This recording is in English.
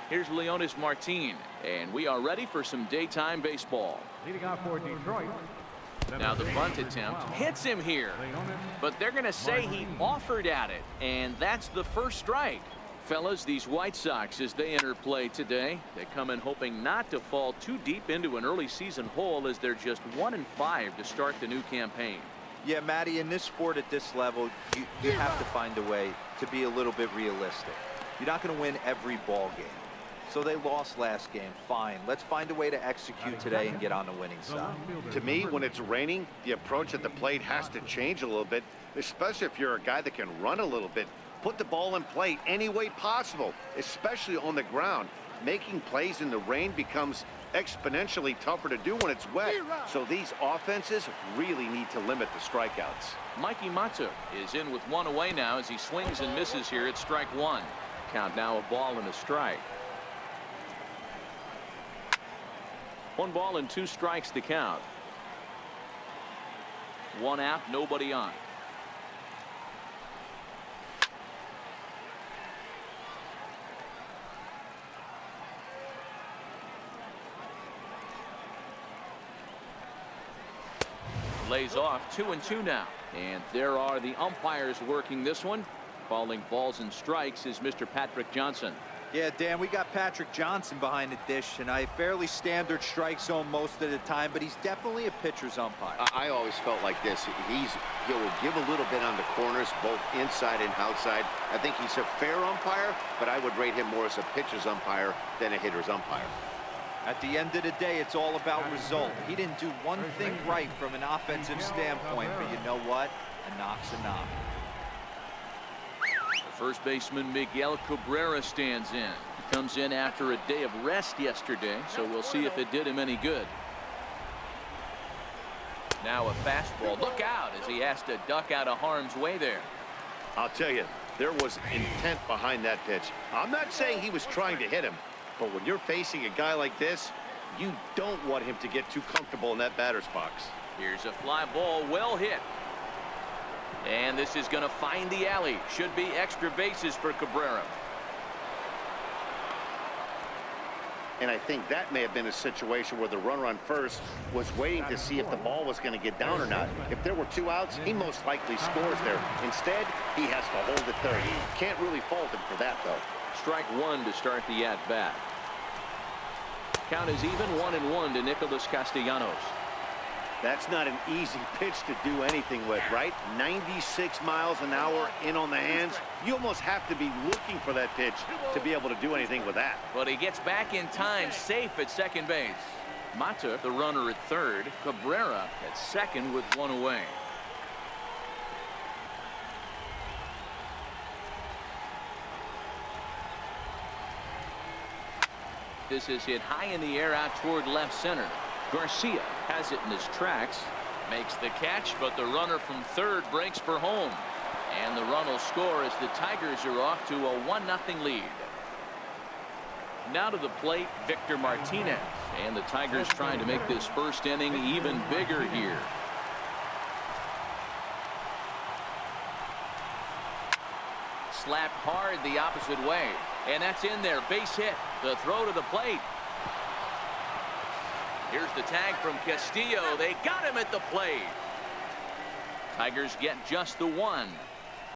Here's Leonis Martin, and we are ready for some daytime baseball. Leading off for Detroit. Now the bunt attempt hits him here, but they're going to say he offered at it, and that's the first strike. Fellas, these White Sox, as they enter play today, they come in hoping not to fall too deep into an early season hole, as they're just 1-5 to start the new campaign. Yeah, Matty, in this sport at this level, you have to find a way to be a little bit realistic. You're not going to win every ball game. So they lost last game. Fine. Let's find a way to execute today and get on the winning side. To me, when it's raining, the approach at the plate has to change a little bit, especially if you're a guy that can run a little bit. Put the ball in play any way possible, especially on the ground. Making plays in the rain becomes exponentially tougher to do when it's wet. So these offenses really need to limit the strikeouts. Mikey Matuk is in with one away now as he swings and misses here at strike one. Count now a ball and a strike. 1 ball and 2 strikes to count. 1 out, nobody on. Lays off 2-2 now, and there are the umpires working this one. Calling balls and strikes is Mr. Patrick Johnson. Yeah, Dan, we got Patrick Johnson behind the dish, and a fairly standard strike zone most of the time, but he's definitely a pitcher's umpire. I always felt like this. He'll give a little bit on the corners, both inside and outside. I think he's a fair umpire, but I would rate him more as a pitcher's umpire than a hitter's umpire. At the end of the day, it's all about result. He didn't do one thing right from an offensive standpoint, but you know what? A knock's a knock. First baseman Miguel Cabrera stands in. He comes in after a day of rest yesterday, so we'll see if it did him any good. Now a fastball. Look out as he has to duck out of harm's way there. I'll tell you, there was intent behind that pitch. I'm not saying he was trying to hit him, but when you're facing a guy like this, you don't want him to get too comfortable in that batter's box. Here's a fly ball, well hit. And this is going to find the alley. Should be extra bases for Cabrera. And I think that may have been a situation where the runner on first was waiting to see if the ball was going to get down or not. If there were 2 outs, he most likely scores there. Instead, he has to hold it there. You can't really fault him for that, though. Strike 1 to start the at-bat. Count is even, 1-1 to Nicholas Castellanos. That's not an easy pitch to do anything with, right? 96 miles an hour in on the hands. You almost have to be looking for that pitch to be able to do anything with that. But he gets back in time, safe at second base. Mata, the runner at third. Cabrera at second with 1 away. This is hit high in the air out toward left center. Garcia has it in his tracks, makes the catch, but the runner from third breaks for home, and the run will score as the Tigers are off to a 1-0 lead. Now to the plate, Victor Martinez, and the Tigers trying to make this first inning even bigger here. Slapped hard the opposite way, and that's in there. Base hit. The throw to the plate. Here's the tag from Castillo. They got him at the plate. Tigers get just the 1.